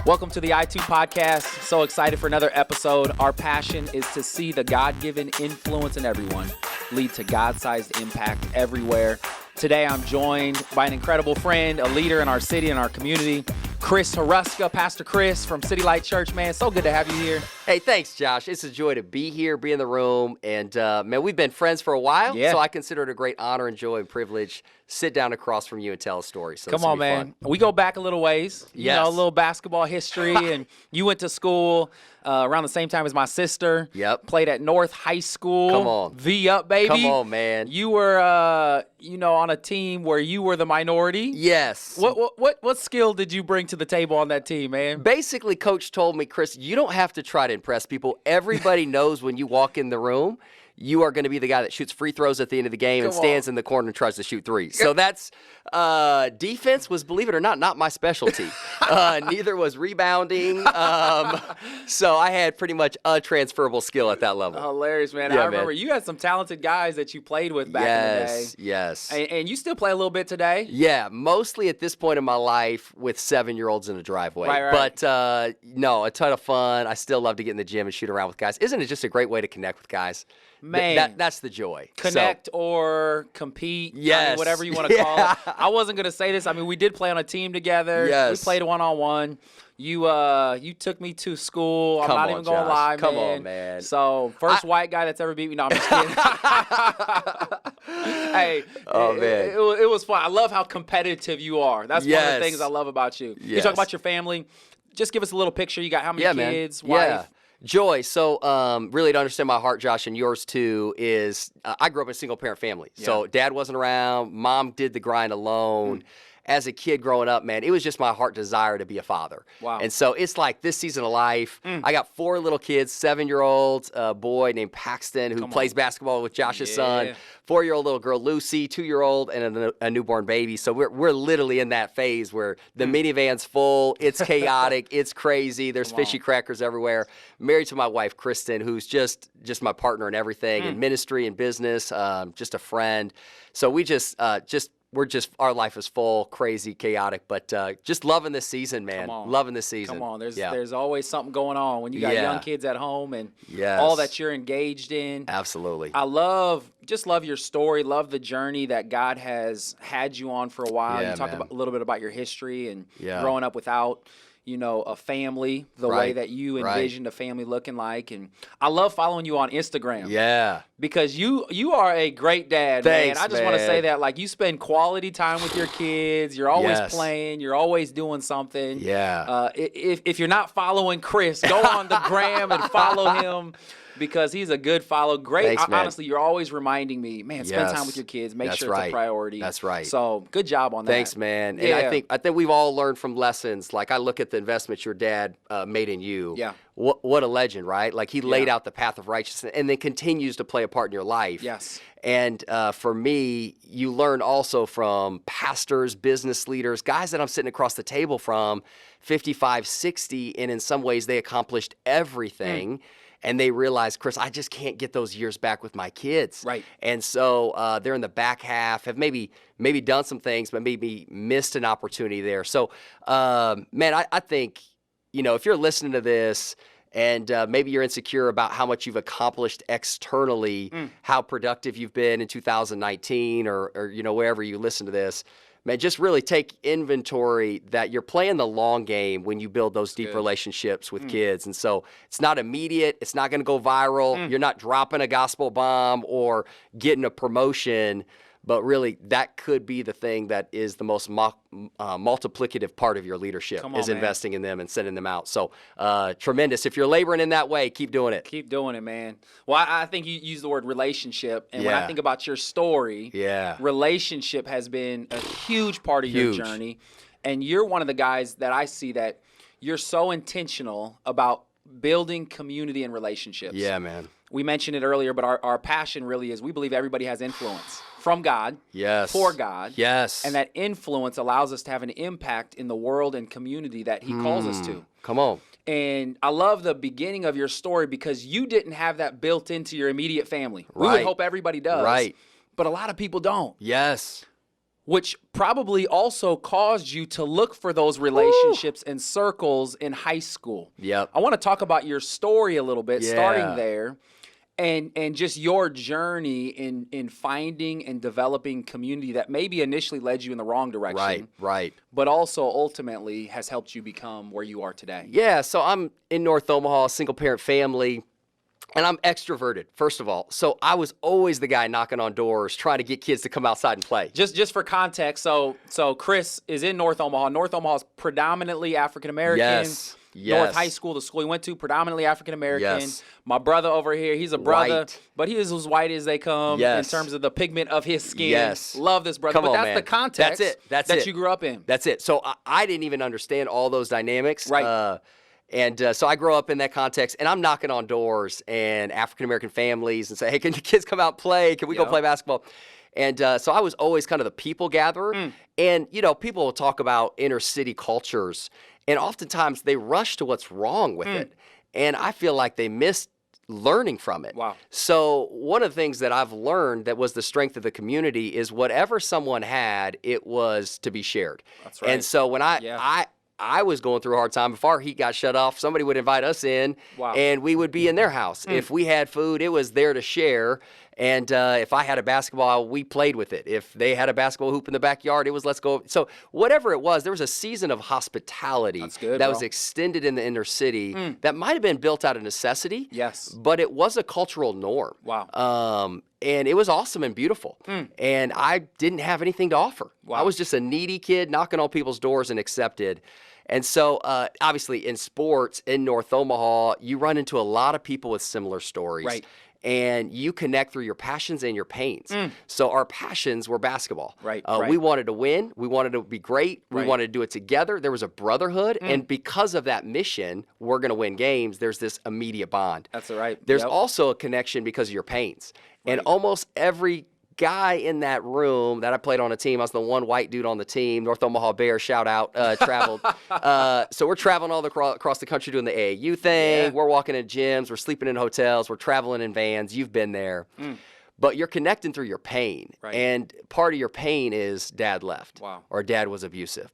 Welcome to the I2 podcast. So excited for another episode. Our passion is to see the God-given influence in everyone lead to God-sized impact everywhere. Today, I'm joined by an incredible friend, a leader in our city and our community, Chris Hruska, Pastor Chris from CityLight Church. Man, so good to have you here. Hey, thanks, Josh. It's a joy to be here, be in the room. And, man, we've been friends for a while, so I consider it a great honor and joy and privilege. Sit down across from you and tell a story. So come on, man. Fun. We go back a little ways. You know, a little basketball history. And you went to school around the same time as my sister. Yep. Played at North High School. Come on. V-Up, baby. Come on, man. You were, on a team where you were the minority. Yes. What skill did you bring to the table on that team, man? Basically, Coach told me, Chris, you don't have to try to impress people. Everybody knows when you walk in the room, you are going to be the guy that shoots free throws at the end of the game and stands in the corner and tries to shoot threes. So that's defense was, believe it or not my specialty. Neither was rebounding. So I had pretty much a transferable skill at that level. Hilarious, man. Yeah, I remember you had some talented guys that you played with back in the day. Yes. And you still play a little bit today? Yeah, mostly at this point in my life with 7-year-olds in the driveway. Right. But no, a ton of fun. I still love to get in the gym and shoot around with guys. Isn't it just a great way to connect with guys? Man, that's the joy. Connect or compete, yes. Whatever you want to call it. I wasn't going to say this. I mean, we did play on a team together. Yes. We played one-on-one. You took me to school. I'm not even going to lie, man. Come on, man. So, first white guy that's ever beat me. No, I'm just kidding. Hey, man. It was fun. I love how competitive you are. That's one of the things I love about you. You talk about your family. Just give us a little picture. You got how many kids, wife? Yeah. Joy. So really to understand my heart, Josh, and yours too, is I grew up in a single-parent family. Yeah. So dad wasn't around. Mom did the grind alone. As a kid growing up, man, it was just my heart desire to be a father. Wow. And so it's like this season of life. I got 4 little kids, 7-year-old boy named Paxton who plays basketball with Josh's son, 4-year-old little girl, Lucy, 2-year-old, and a newborn baby. So we're literally in that phase where the minivan's full, it's chaotic, it's crazy, there's fishy crackers everywhere. Married to my wife, Kristen, who's just my partner in everything, in ministry and business, just a friend. So we our life is full, crazy, chaotic, but just loving this season, man. Loving this season. Come on, there's always something going on when you got young kids at home and all that you're engaged in. Absolutely. I love your story, love the journey that God has had you on for a while. Yeah, you talked man. a little bit about your history and growing up without a family, the way that you envisioned a family looking like. And I love following you on Instagram. Yeah. Because you are a great dad, Thanks, man. I just want to say that, like, you spend quality time with your kids. You're always playing. You're always doing something. Yeah. If you're not following Chris, go on the gram and follow him. Because he's a good follow. Great. Thanks, honestly, you're always reminding me, man, spend time with your kids. Make sure it's a priority. That's right. So good job on that. Thanks, man. And I think we've all learned from lessons. Like, I look at the investments your dad made in you. Yeah. What a legend, right? Like, he laid out the path of righteousness and then continues to play a part in your life. Yes. And for me, you learn also from pastors, business leaders, guys that I'm sitting across the table from, 55, 60, and in some ways they accomplished everything. And they realize, Chris, I just can't get those years back with my kids. Right. And so they're in the back half, have maybe done some things, but maybe missed an opportunity there. So, man, I think, if you're listening to this and maybe you're insecure about how much you've accomplished externally, how productive you've been in 2019 or wherever you listen to this, man, just really take inventory that you're playing the long game when you build those deep relationships with kids. And so it's not immediate. It's not going to go viral. You're not dropping a gospel bomb or getting a promotion. But really, that could be the thing that is the most multiplicative part of your leadership is investing in them and sending them out. So tremendous. If you're laboring in that way, keep doing it. Keep doing it, man. Well, I think you use the word relationship. And when I think about your story, relationship has been a huge part of your journey. And you're one of the guys that I see that you're so intentional about building community and relationships. Yeah, man. We mentioned it earlier, but our passion really is we believe everybody has influence from God, for God, and that influence allows us to have an impact in the world and community that He calls us to. Come on. And I love the beginning of your story because you didn't have that built into your immediate family. We would hope everybody does, but a lot of people don't. Yes. Which probably also caused you to look for those relationships and circles in high school. Yep. I want to talk about your story a little bit, Yeah. starting there, and just your journey in finding and developing community that maybe initially led you in the wrong direction. Right. But also ultimately has helped you become where you are today. Yeah, so I'm in North Omaha, single parent family, and I'm extroverted, first of all. So I was always the guy knocking on doors, trying to get kids to come outside and play. Just for context, so Chris is in North Omaha. North Omaha is predominantly African American. Yes. North High School, the school he went to, predominantly African American. Yes. My brother over here, he's a brother, White. but he is as white as they come Yes. in terms of the pigment of his skin. Yes. Love this brother. Come but on, that's man. the context That's that it. you grew up in. That's it. So I didn't even understand all those dynamics. Right. So I grew up in that context, and I'm knocking on doors and African-American families and say, hey, can the kids come out and play? Can we go play basketball? And so I was always kind of the people gatherer. And, people will talk about inner city cultures, and oftentimes they rush to what's wrong with it. And I feel like they missed learning from it. Wow. So one of the things that I've learned that was the strength of the community is whatever someone had, it was to be shared. That's right. And so when I was going through a hard time before our heat got shut off, somebody would invite us in, and we would be in their house. If we had food, it was there to share. And if I had a basketball, we played with it. If they had a basketball hoop in the backyard, it was let's go. So whatever it was, there was a season of hospitality that was extended in the inner city that might have been built out of necessity. Yes. But it was a cultural norm. Wow. And it was awesome and beautiful. And I didn't have anything to offer. Wow. I was just a needy kid knocking on people's doors and accepted. And so, obviously, in sports in North Omaha, you run into a lot of people with similar stories. Right. And you connect through your passions and your pains. So our passions were basketball. Right. We wanted to win. We wanted to be great. We Right. wanted to do it together. There was a brotherhood. And because of that mission, we're going to win games, there's this immediate bond. That's right. There's also a connection because of your pains. And almost every guy in that room that I played on a team, I was the one white dude on the team, North Omaha Bears, shout out, traveled. So we're traveling all across the country doing the AAU thing. Yeah. We're walking in gyms. We're sleeping in hotels. We're traveling in vans. You've been there. But you're connecting through your pain. Right. And part of your pain is dad left. Wow. Or dad was abusive.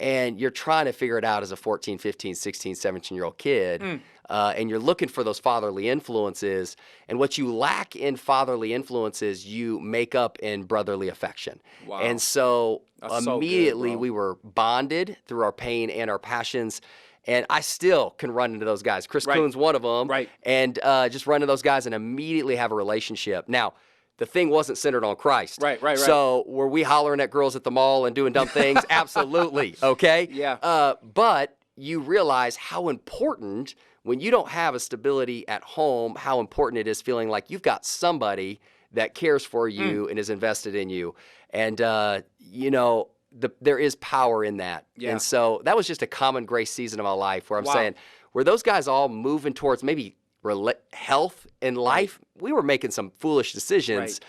And you're trying to figure it out as a 14, 15, 16, 17-year-old kid. And you're looking for those fatherly influences. And what you lack in fatherly influences, you make up in brotherly affection. Wow. And so That's so good, immediately bro. we were bonded through our pain and our passions. And I still can run into those guys. Chris Kuhn's one of them. Right. And just run into those guys and immediately have a relationship. Now, the thing wasn't centered on Christ. Right. So were we hollering at girls at the mall and doing dumb things? Absolutely. Okay? Yeah. But you realize how important, when you don't have a stability at home, how important it is feeling like you've got somebody that cares for you and is invested in you. And, there is power in that. Yeah. And so that was just a common grace season of my life where I'm saying, were those guys all moving towards maybe health in life? We were making some foolish decisions. Right.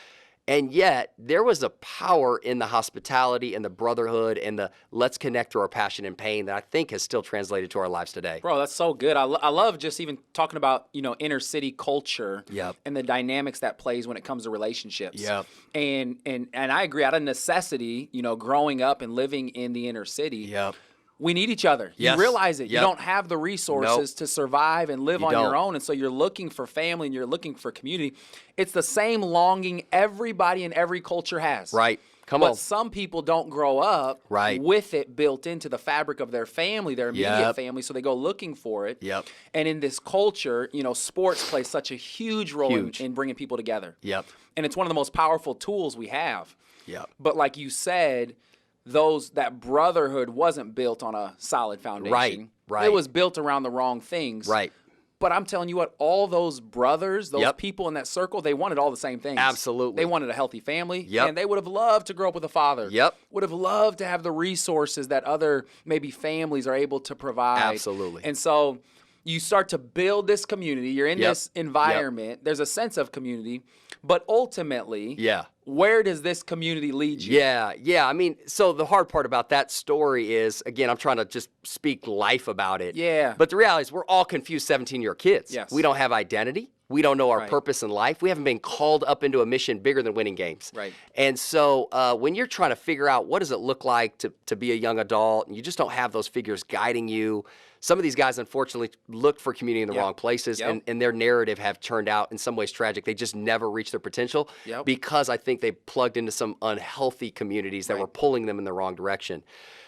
And yet there was a power in the hospitality and the brotherhood and the let's connect through our passion and pain that I think has still translated to our lives today. Bro, that's so good. I love just even talking about, inner city culture and the dynamics that plays when it comes to relationships. Yep. And I agree, out of necessity, growing up and living in the inner city. Yep. We need each other. Yes. You realize it. Yep. You don't have the resources to survive and live on don't. your own. And so you're looking for family and you're looking for community. It's the same longing everybody in every culture has. Right. Come But on. some people don't grow up with it built into the fabric of their family, their immediate family, so they go looking for it. Yep. And in this culture, sports plays such a huge role in bringing people together. Yep. And it's one of the most powerful tools we have. Yep. But like you said, that brotherhood wasn't built on a solid foundation. Right. It was built around the wrong things. Right. But I'm telling you what, all those brothers, those people in that circle, they wanted all the same things. Absolutely. They wanted a healthy family. Yep. And they would have loved to grow up with a father. Yep. Would have loved to have the resources that other maybe families are able to provide. Absolutely. And so you start to build this community. You're in this environment. There's a sense of community. But ultimately, where does this community lead you? Yeah. I mean, so the hard part about that story is, again, I'm trying to just speak life about it. Yeah. But the reality is we're all confused 17-year kids. Yes. We don't have identity. we don't know our Right. purpose in life. We haven't been called up into a mission bigger than winning games. Right. And so when you're trying to figure out what does it look like to be a young adult, and you just don't have those figures guiding you, some of these guys, unfortunately, look for community in the wrong places, and their narrative have turned out in some ways tragic. They just never reached their potential because I think they plugged into some unhealthy communities that were pulling them in the wrong direction.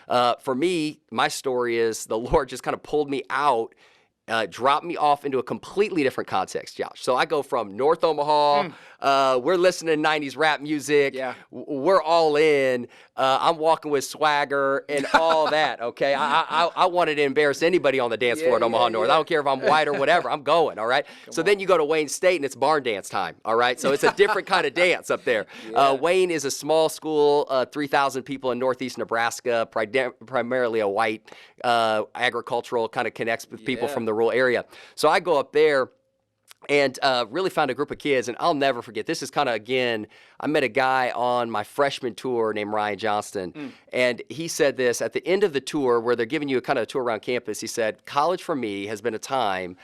For me, my story is the Lord just kind of pulled me out, dropped me off into a completely different context, Josh. So I go from North Omaha. We're listening to 90s rap music. Yeah. We're all in. I'm walking with swagger and all that, okay? I wanted to embarrass anybody on the dance floor at Omaha North. I don't care if I'm white or whatever. I'm going, all right? Then you go to Wayne State, and it's barn dance time, all right? So it's a different kind of dance up there. Wayne is a small school, 3,000 people in northeast Nebraska, primarily a white agricultural, kind of connects with people from the rural area. So I go up there and really found a group of kids, and I'll never forget. This is kind of, again, I met a guy on my freshman tour named Ryan Johnston, and he said this at the end of the tour where they're giving you a kind of a tour around campus. He said, college for me has been a time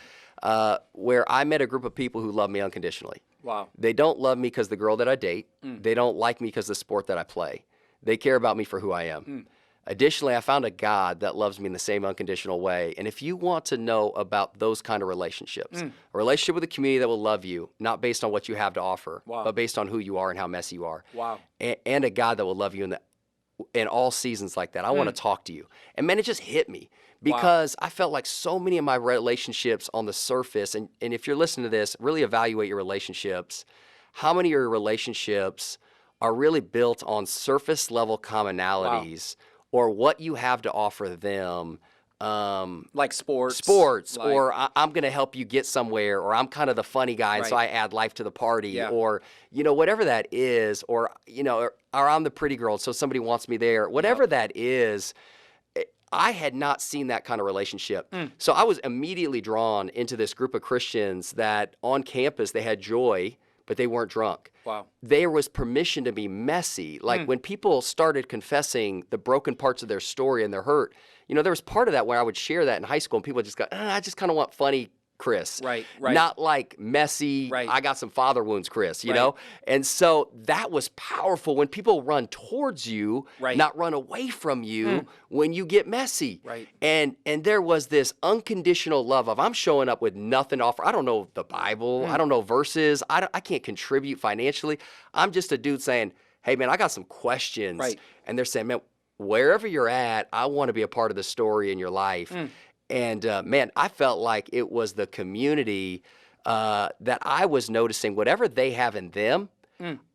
where I met a group of people who love me unconditionally. Wow. They don't love me because the girl that I date. They don't like me because the sport that I play. They care about me for who I am. Additionally, I found a God that loves me in the same unconditional way. And if you want to know about those kind of relationships, a relationship with a community that will love you, not based on what you have to offer, but based on who you are and how messy you are, and a God that will love you in all seasons like that, I want to talk to you. And man, it just hit me because I felt like so many of my relationships on the surface, and if you're listening to this, really evaluate your relationships. How many of your relationships are really built on surface level commonalities or what you have to offer them, like sports, like, or I'm going to help you get somewhere, or I'm kind of the funny guy, and so I add life to the party, or whatever that is, or or I'm the pretty girl, so somebody wants me there. Whatever that is, I had not seen that kind of relationship. So I was immediately drawn into this group of Christians that on campus they had joy, but they weren't drunk. Wow. There was permission to be messy. Like when people started confessing the broken parts of their story and their hurt, there was part of that where I would share that in high school and people would just go, I just kind of want funny Chris. Right. Not like messy, I got some father wounds Chris, you know? And so that was powerful when people run towards you, not run away from you when you get messy. Right. And there was this unconditional love of I'm showing up with nothing to offer. I don't know the Bible. I don't know verses. I can't contribute financially. I'm just a dude saying, hey, man, I got some questions. And they're saying, man, wherever you're at, I want to be a part of the story in your life. And man, I felt like it was the community that I was noticing whatever they have in them,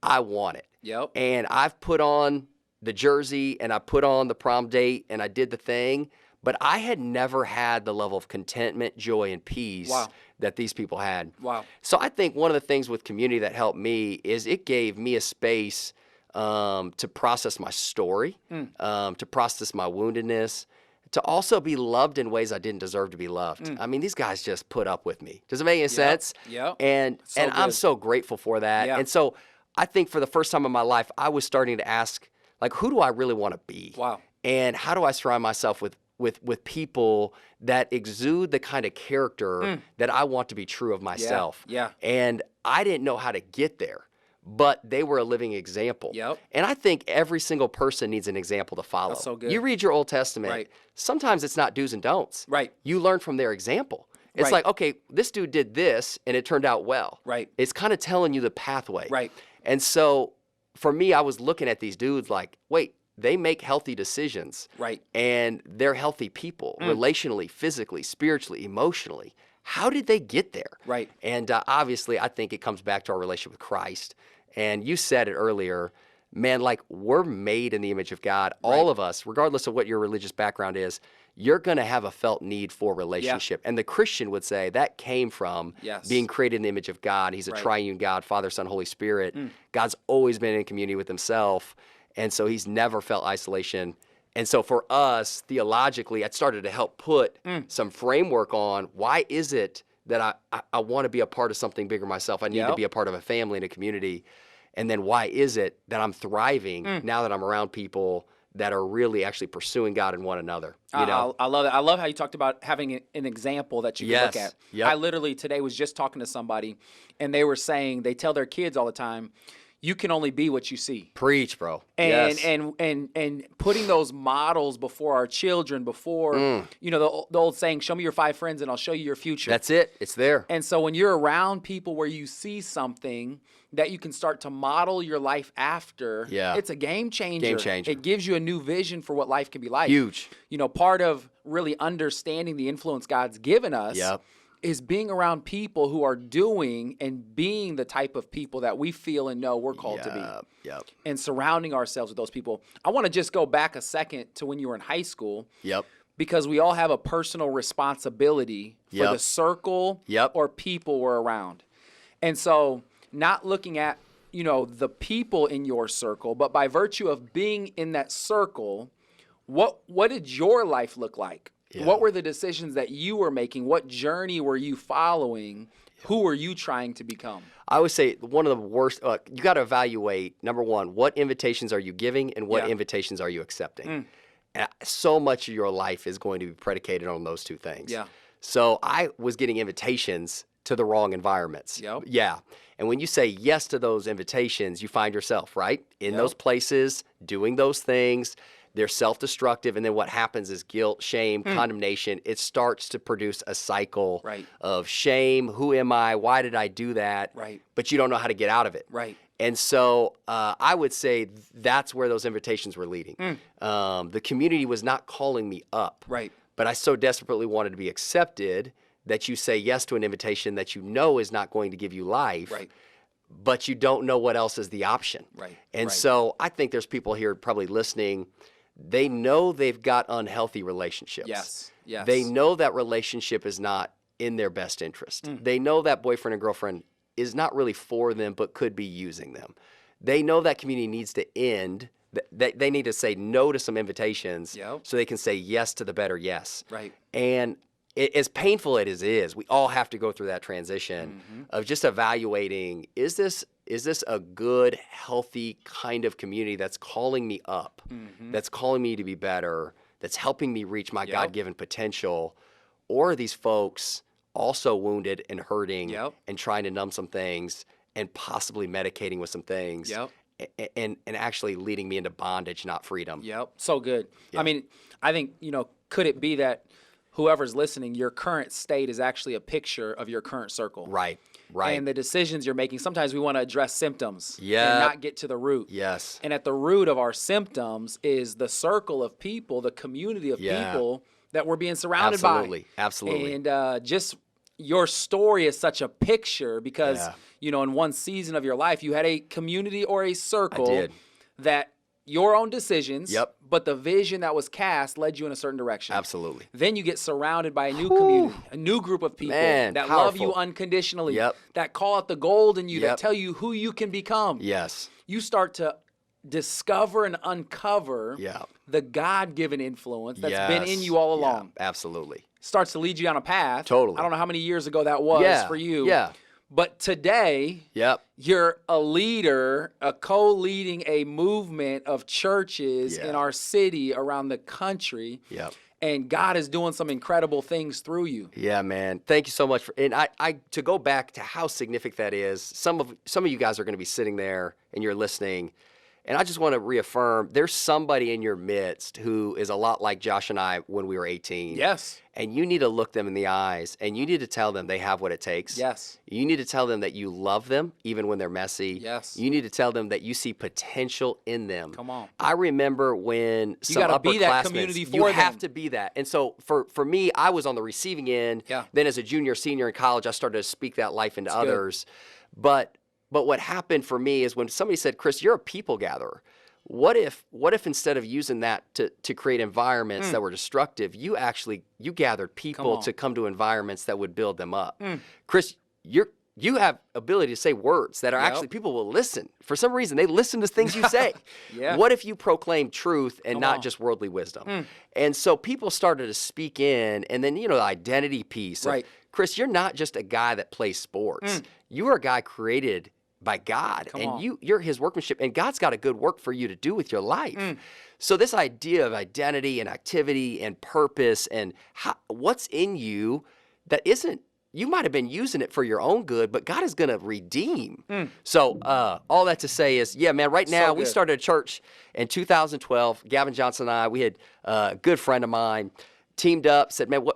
I want it. And I've put on the jersey and I put on the prom date and I did the thing, but I had never had the level of contentment, joy, and peace that these people had. So I think one of the things with community that helped me is it gave me a space to process my story, to process my woundedness, to also be loved in ways I didn't deserve to be loved. I mean, these guys just put up with me. Does it make any sense? And I'm so grateful for that. And so I think for the first time in my life, I was starting to ask, like, who do I really want to be? And how do I surround myself with people that exude the kind of character that I want to be true of myself? And I didn't know how to get there, but they were a living example. And I think every single person needs an example to follow. That's so good. You read your Old Testament, sometimes it's not do's and don'ts. You learn from their example. It's like, okay, this dude did this and it turned out well. It's kind of telling you the pathway. And so for me, I was looking at these dudes like, wait, they make healthy decisions. And they're healthy people, relationally, physically, spiritually, emotionally. How did they get there? And obviously, I think it comes back to our relationship with Christ. And you said it earlier, man, like we're made in the image of God. All of us, regardless of what your religious background is, you're going to have a felt need for relationship. And the Christian would say that came from being created in the image of God. He's a triune God, Father, Son, Holy Spirit. God's always been in community with himself. And so he's never felt isolation. And so for us, theologically, I started to help put some framework on why is it that I want to be a part of something bigger myself. I need to be a part of a family and a community. And then why is it that I'm thriving now that I'm around people that are really actually pursuing God and one another. You know? I love it. I love how you talked about having an example that you can look at. Yep. I literally today was just talking to somebody, and they were saying they tell their kids all the time, you can only be what you see. Preach, bro. And Yes. and putting those models before our children, before the old saying, show me your 5 friends and I'll show you your future. That's it. It's there. And so when you're around people where you see something that you can start to model your life after, it's a game changer. Game changer. It gives you a new vision for what life can be like. Huge. Part of really understanding the influence God's given us is being around people who are doing and being the type of people that we feel and know we're called to be. Yep. And surrounding ourselves with those people. I want to just go back a second to when you were in high school. Yep. Because we all have a personal responsibility for the circle or people we're around. And so not looking at, the people in your circle, but by virtue of being in that circle, what did your life look like? Yeah. What were the decisions that you were making? What journey were you following? Who were you trying to become? I would say one of the worst, you got to evaluate, number one, what invitations are you giving and what invitations are you accepting? And so much of your life is going to be predicated on those two things. Yeah. So I was getting invitations to the wrong environments. Yep. Yeah. And when you say yes to those invitations, you find yourself, right, in those places, doing those things. They're self-destructive, and then what happens is guilt, shame, condemnation. It starts to produce a cycle of shame. Who am I? Why did I do that? Right. But you don't know how to get out of it. Right. And so I would say that's where those invitations were leading. The community was not calling me up. Right. But I so desperately wanted to be accepted that you say yes to an invitation that you know is not going to give you life. Right. But you don't know what else is the option. Right. And so I think there's people here probably listening. They know they've got unhealthy relationships. Yes. They know that relationship is not in their best interest. They know that boyfriend and girlfriend is not really for them, but could be using them. They know that community needs to end. They need to say no to some invitations so they can say yes to the better yes. Right. And as painful as it is, we all have to go through that transition of just evaluating, is this a good, healthy kind of community that's calling me up, that's calling me to be better, that's helping me reach my God-given potential? Or are these folks also wounded and hurting and trying to numb some things and possibly medicating with some things and actually leading me into bondage, not freedom? Yep. So good. I mean, I think, could it be that whoever's listening, your current state is actually a picture of your current circle? Right. Right. And the decisions you're making, sometimes we want to address symptoms and not get to the root. Yes. And at the root of our symptoms is the circle of people, the community of people that we're being surrounded by. Absolutely. And just your story is such a picture because, in one season of your life, you had a community or a circle that your own decisions, but the vision that was cast led you in a certain direction. Absolutely. Then you get surrounded by a new community, a new group of people that love you unconditionally, that call out the gold in you, that tell you who you can become. Yes. You start to discover and uncover the God-given influence that's been in you all along. Absolutely. Starts to lead you down a path. Totally. I don't know how many years ago that was for you. Yeah. But today, you're a leader, co-leading a movement of churches in our city, around the country. And God is doing some incredible things through you. Yeah, man. Thank you so much. And I to go back to how significant that is, some of you guys are going to be sitting there and you're listening. And I just want to reaffirm, there's somebody in your midst who is a lot like Josh and I when we were 18. Yes. And you need to look them in the eyes, and you need to tell them they have what it takes. Yes. You need to tell them that you love them, even when they're messy. Yes. You need to tell them that you see potential in them. Come on. I remember when some gotta be that community for them. You have to be that. And so for me, I was on the receiving end. Yeah. Then as a junior, senior in college, I started to speak that life into others. But what happened for me is when somebody said, Chris, you're a people gatherer. What if instead of using that to create environments that were destructive, you gathered people to come to environments that would build them up? Chris, you have ability to say words that are actually, people will listen. For some reason, they listen to things you say. What if you proclaim truth and not just worldly wisdom? And so people started to speak in, and then, the identity piece. Right. Chris, you're not just a guy that plays sports. You are a guy created by God, Come and on. you're his workmanship, and God's got a good work for you to do with your life. So this idea of identity and activity and purpose and what's in you that isn't, you might have been using it for your own good, but God is going to redeem. So all that to say is, yeah, man, right now we started a church in 2012. Gavin Johnson and I, we had a good friend of mine teamed up, said, man,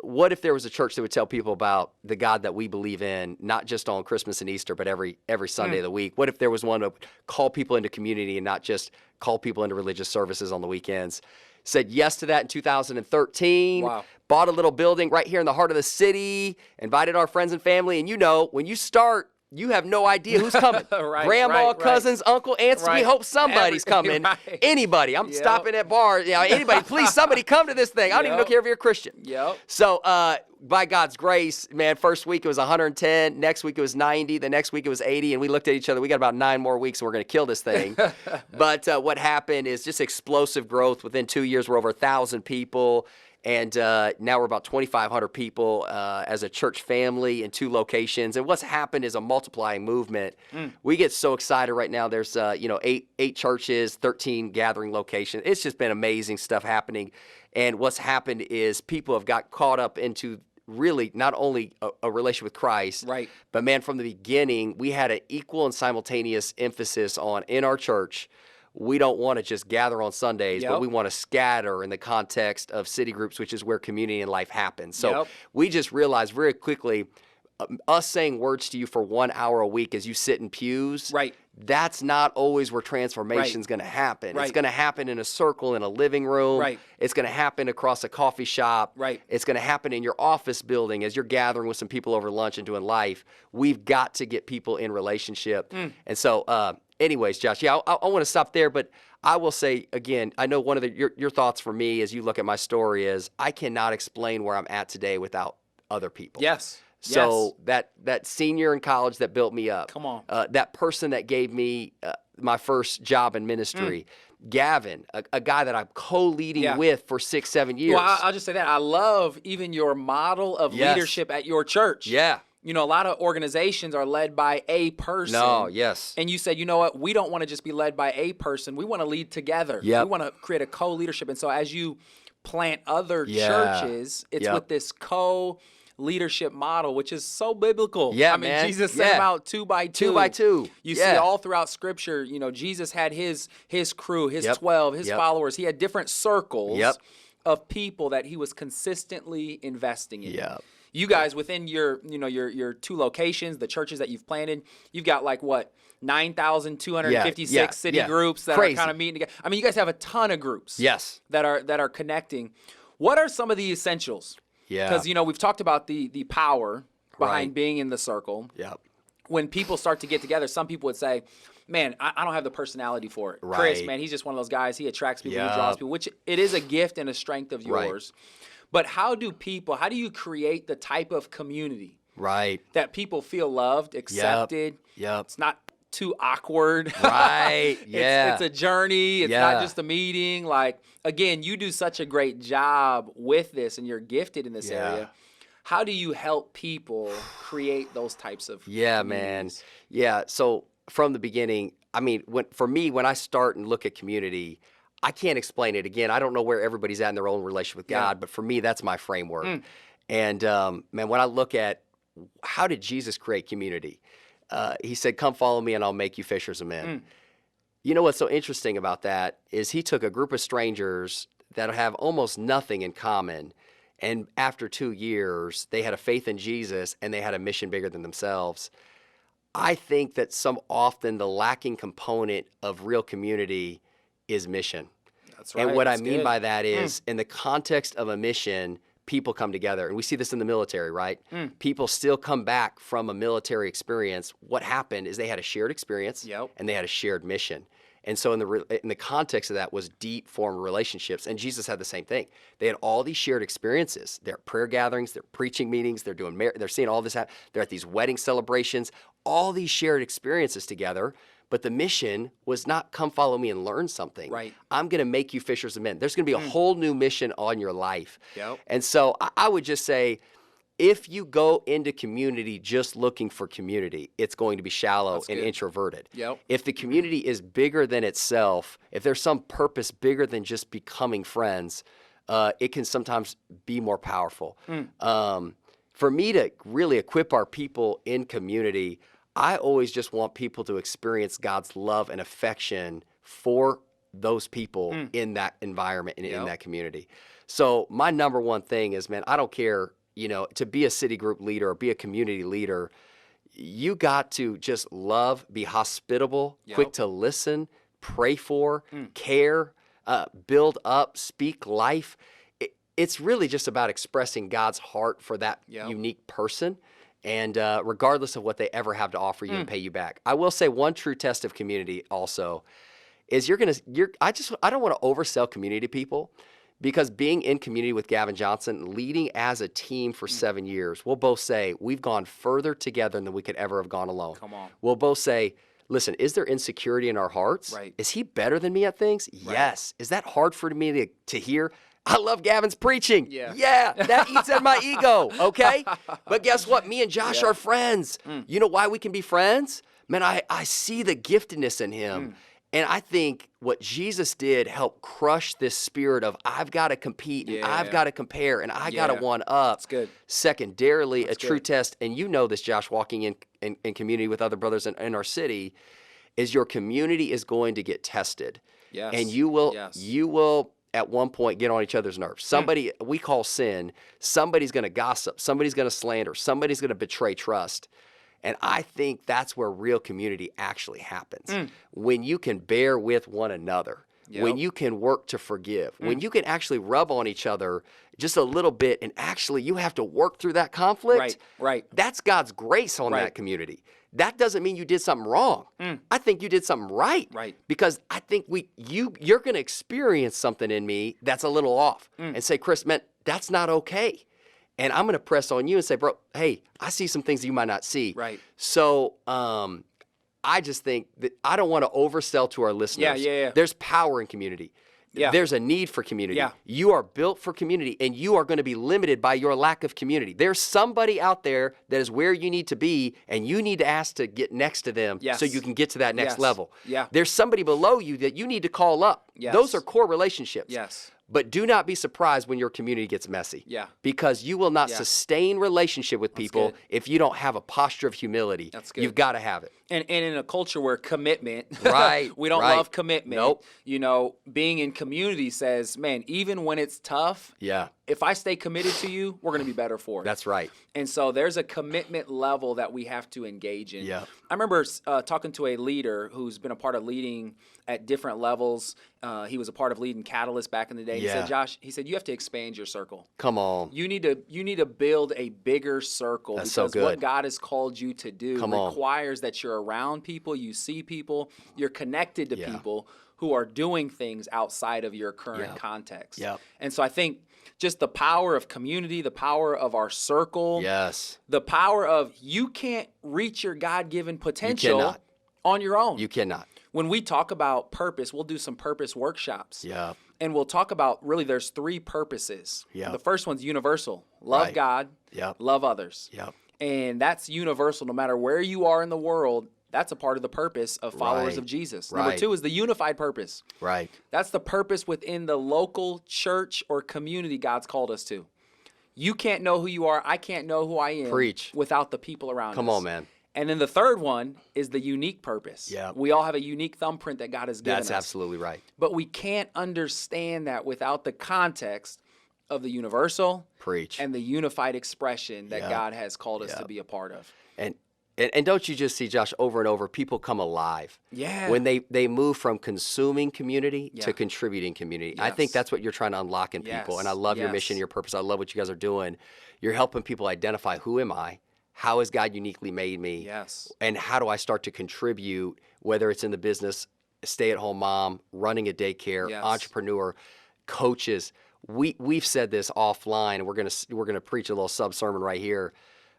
what if there was a church that would tell people about the God that we believe in, not just on Christmas and Easter, but every Sunday of the week? What if there was one to call people into community and not just call people into religious services on the weekends? Said yes to that in 2013. Wow. Bought a little building right here in the heart of the city, invited our friends and family. And you know, when you start, you have no idea who's coming. Grandma, cousins, uncle, aunts. We hope somebody's coming. Anybody. I'm stopping at bars. You know, anybody, please, somebody come to this thing. I don't even care if you're a Christian. So by God's grace, man, first week it was 110. Next week it was 90. The next week it was 80. And we looked at each other. We got about 9 more weeks and we're going to kill this thing. But what happened is just explosive growth. Within 2 years, we're over 1,000 people. And now we're about 2,500 people as a church family in 2 locations. And what's happened is a multiplying movement. We get so excited right now. There's 8 churches, 13 gathering locations. It's just been amazing stuff happening. And what's happened is people have got caught up into really not only a relationship with Christ, but man, from the beginning, we had an equal and simultaneous emphasis on in our church. We don't want to just gather on Sundays, but we want to scatter in the context of city groups, which is where community and life happens. So we just realized very quickly, us saying words to you for 1 hour a week as you sit in pews, that's not always where transformation is going to happen. It's going to happen in a circle in a living room. It's going to happen across a coffee shop. It's going to happen in your office building as you're gathering with some people over lunch and doing life. We've got to get people in relationship. And so anyways, Josh, I want to stop there, but I will say, again, I know one of your thoughts for me as you look at my story is I cannot explain where I'm at today without other people. So that senior in college that built me up, that person that gave me my first job in ministry, Gavin, a guy that I'm co-leading with for 6-7 years. Well, I'll just say that. I love even your model of leadership at your church. You know, a lot of organizations are led by a person. And you said, you know what? We don't want to just be led by a person. We want to lead together. We want to create a co-leadership. And so as you plant other churches, it's with this co-leadership model, which is so biblical. I mean, Jesus sent them out 2 by 2. 2 by 2. You see all throughout Scripture, you know, Jesus had his crew, his 12, his followers. He had different circles of people that he was consistently investing in. You guys, within your 2 locations, the churches that you've planted, you've got like what, 9,256 city groups that are kind of meeting together. I mean, you guys have a ton of groups that are connecting. What are some of the essentials? Because we've talked about the power behind being in the circle. When people start to get together, some people would say, man, I don't have the personality for it. Chris, man, he's just one of those guys. He attracts people, he draws people, which it is a gift and a strength of yours. But how do you create the type of community that people feel loved, accepted? It's not too awkward. It's a journey. It's not just a meeting. Like, again, you do such a great job with this and you're gifted in this area. How do you help people create those types of communities? So from the beginning, I mean, when I start and look at community, I can't explain it. Again, I don't know where everybody's at in their own relationship with God, but for me, that's my framework. And man, when I look at how did Jesus create community? He said, come follow me and I'll make you fishers of men. You know what's so interesting about that is he took a group of strangers that have almost nothing in common. And after 2 years, they had a faith in Jesus and they had a mission bigger than themselves. I think that often the lacking component of real community is mission. That's right. And what I mean by that is in the context of a mission, people come together. And we see this in the military, right? People still come back from a military experience. What happened is they had a shared experience and they had a shared mission. And so in the context of that was deep formed relationships. And Jesus had the same thing. They had all these shared experiences. They're at prayer gatherings, they're preaching meetings, they're seeing all this happen. They're at these wedding celebrations, all these shared experiences together. But the mission was not come follow me and learn something. I'm going to make you fishers of men. There's going to be a whole new mission on your life. And so I would just say, if you go into community just looking for community, it's going to be shallow and introverted. Yep. If the community is bigger than itself, if there's some purpose bigger than just becoming friends, it can sometimes be more powerful. For me to really equip our people in community, I always just want people to experience God's love and affection for those people in that environment and in that community. So my number one thing is, man, I don't care, to be a city group leader or be a community leader, you got to just love, be hospitable, quick to listen, pray for, care, build up, speak life. It's really just about expressing God's heart for that unique person, and regardless of what they ever have to offer you and pay you back. I will say one true test of community also is I don't want to oversell community to people, because being in community with Gavin Johnson, leading as a team for 7 years, we'll both say we've gone further together than we could ever have gone alone. Come on. We'll both say, listen, is there insecurity in our hearts? Right. Is he better than me at things? Right. Yes. Is that hard for me to hear? I love Gavin's preaching. Yeah. That eats at my ego, okay? But guess what? Me and Josh are friends. You know why we can be friends? Man, I see the giftedness in him. And I think what Jesus did helped crush this spirit of I've got to compete and I've got to compare and I got to one up. That's good. Secondarily, That's true good. test, and you know this, Josh, walking in community with other brothers in our city, is your community is going to get tested. Yes. And you will at one point get on each other's nerves. Somebody, we call sin, somebody's going to gossip, somebody's going to slander, somebody's going to betray trust. And I think that's where real community actually happens. When you can bear with one another, when you can work to forgive, when you can actually rub on each other just a little bit, and actually you have to work through that conflict. Right. That's God's grace on that community. That doesn't mean you did something wrong. I think you did something right. Right. Because I think you're going to experience something in me that's a little off and say, Chris, man, that's not okay. And I'm going to press on you and say, bro, hey, I see some things you might not see. Right. So I just think that I don't want to oversell to our listeners. Yeah. There's power in community. Yeah. There's a need for community. Yeah. You are built for community, and you are going to be limited by your lack of community. There's somebody out there that is where you need to be, and you need to ask to get next to them so you can get to that next level. Yeah. There's somebody below you that you need to call up. Yes. Those are core relationships. Yes. But do not be surprised when your community gets messy. Yeah. Because you will not sustain relationship with people if you don't have a posture of humility. That's good. You've got to have it. And in a culture where commitment, we don't right. love commitment. Nope. Being in community says, man, even when it's tough, if I stay committed to you, we're going to be better for it. That's right. And so there's a commitment level that we have to engage in. Yeah. I remember talking to a leader who's been a part of leading at different levels. He was a part of leading Catalyst back in the day. He said, Josh, you have to expand your circle. Come on. You need to build a bigger circle. That's because so good. what God has called you to do requires that you're around people, you see people, you're connected to people who are doing things outside of your current context. And so I think just the power of community, the power of our circle, the power of you can't reach your God-given potential on your own. You cannot. When we talk about purpose, we'll do some purpose workshops. Yeah. And we'll talk about, really, there's 3 purposes. Yeah. The first one's universal. Love God, love others. And that's universal no matter where you are in the world. That's a part of the purpose of followers of Jesus. Number 2 is the unified purpose. Right. That's the purpose within the local church or community God's called us to. You can't know who you are. I can't know who I am. Preach. Without the people around us. Come on, man. And then the third one is the unique purpose. Yeah. We all have a unique thumbprint that God has given us. That's absolutely right. But we can't understand that without the context of the universal and the unified expression that God has called us to be a part of. And don't you just see, Josh, over and over, people come alive. Yeah. When they move from consuming community to contributing community. I think that's what you're trying to unlock in people. And I love your mission, your purpose. I love what you guys are doing. You're helping people identify, who am I? How has God uniquely made me? Yes. And how do I start to contribute, whether it's in the business, stay-at-home mom, running a daycare, entrepreneur, coaches. We've said this offline, and we're gonna preach a little sub-sermon right here.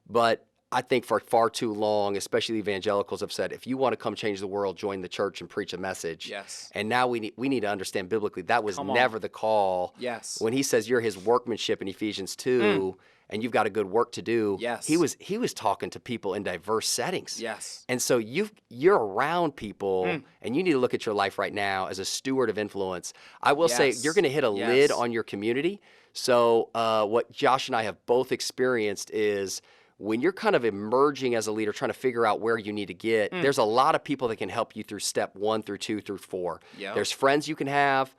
But I think for far too long, especially evangelicals have said, if you want to come change the world, join the church and preach a message. Yes. And now we need to understand biblically that was never the call. Yes. When he says you're his workmanship in Ephesians 2, and you've got a good work to do. Yes. He was talking to people in diverse settings. Yes. And so you're around people, and you need to look at your life right now as a steward of influence. I will say you're going to hit a lid on your community. So what Josh and I have both experienced is when you're kind of emerging as a leader, trying to figure out where you need to get, there's a lot of people that can help you through step 1 through 2 through 4. Yep. There's friends you can have,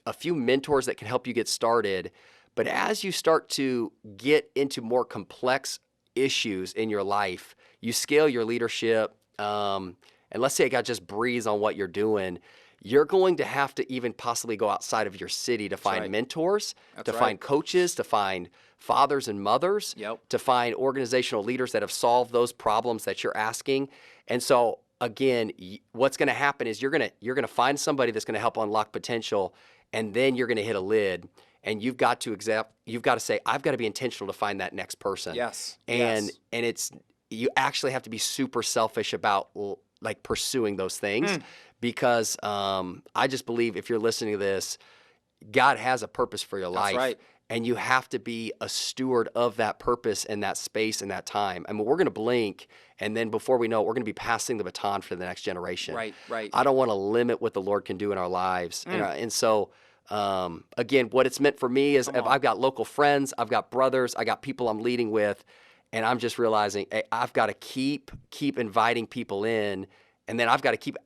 a few mentors that can help you get started. But as you start to get into more complex issues in your life, you scale your leadership, and let's say it got just breeze on what you're doing, you're going to have to even possibly go outside of your city to find mentors, to find coaches, to find fathers and mothers, to find organizational leaders that have solved those problems that you're asking. And so again, what's going to happen is you're going to find somebody that's going to help unlock potential, and then you're going to hit a lid, and you've got to say, I've got to be intentional to find that next person. Yes. And it's, you actually have to be super selfish about like pursuing those things, because I just believe if you're listening to this, God has a purpose for your life. Right. And you have to be a steward of that purpose and that space and that time. I mean, we're going to blink, and then before we know it, we're going to be passing the baton for the next generation. Right. I don't want to limit what the Lord can do in our lives. And so, again, what it's meant for me is if I've got local friends, I've got brothers, I got people I'm leading with, and I'm just realizing, hey, I've got to keep inviting people in, and then I've got to keep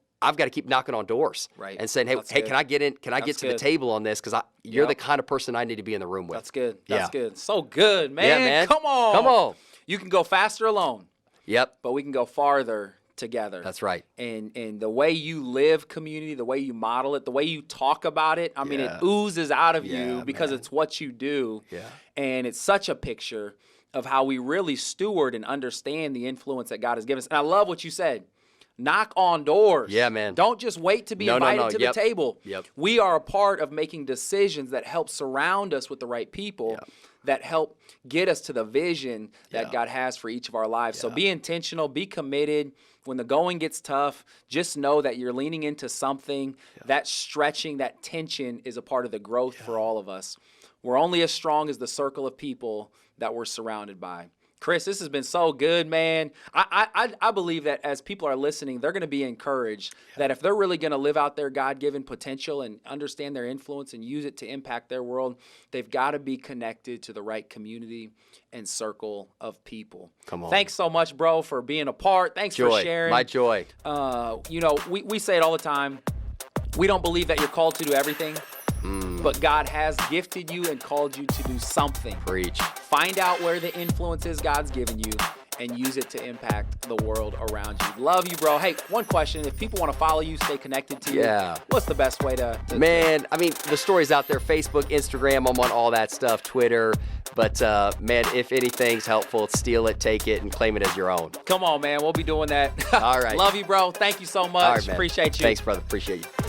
knocking on doors and saying, hey, can I get in? Can I get to the table on this? Because you're the kind of person I need to be in the room with. That's good. That's good. So good, man. Yeah, man. Come on. You can go faster alone. Yep. But we can go farther together. That's right. And the way you live community, the way you model it, the way you talk about it, I mean, it oozes out of you because it's what you do. Yeah. And it's such a picture of how we really steward and understand the influence that God has given us. And I love what you said. Knock on doors. Yeah, man. Don't just wait to be invited to the table. Yep. We are a part of making decisions that help surround us with the right people that help get us to the vision that God has for each of our lives. So be intentional, be committed. When the going gets tough, just know that you're leaning into something. That stretching, that tension is a part of the growth for all of us. We're only as strong as the circle of people that we're surrounded by. Chris, this has been so good, man. I believe that as people are listening, they're going to be encouraged that if they're really going to live out their God-given potential and understand their influence and use it to impact their world, they've got to be connected to the right community and circle of people. Come on. Thanks so much, bro, for being a part. Thanks for sharing. My joy. We say it all the time. We don't believe that you're called to do everything. But God has gifted you and called you to do something. Preach. Find out where the influence is God's given you and use it to impact the world around you. Love you, bro. Hey, one question. If people want to follow you, stay connected to you, what's the best way to Man, I mean, the story's out there. Facebook, Instagram, I'm on all that stuff, Twitter. But, man, if anything's helpful, steal it, take it, and claim it as your own. Come on, man. We'll be doing that. All right. Love you, bro. Thank you so much. All right, man. Appreciate you. Thanks, brother. Appreciate you.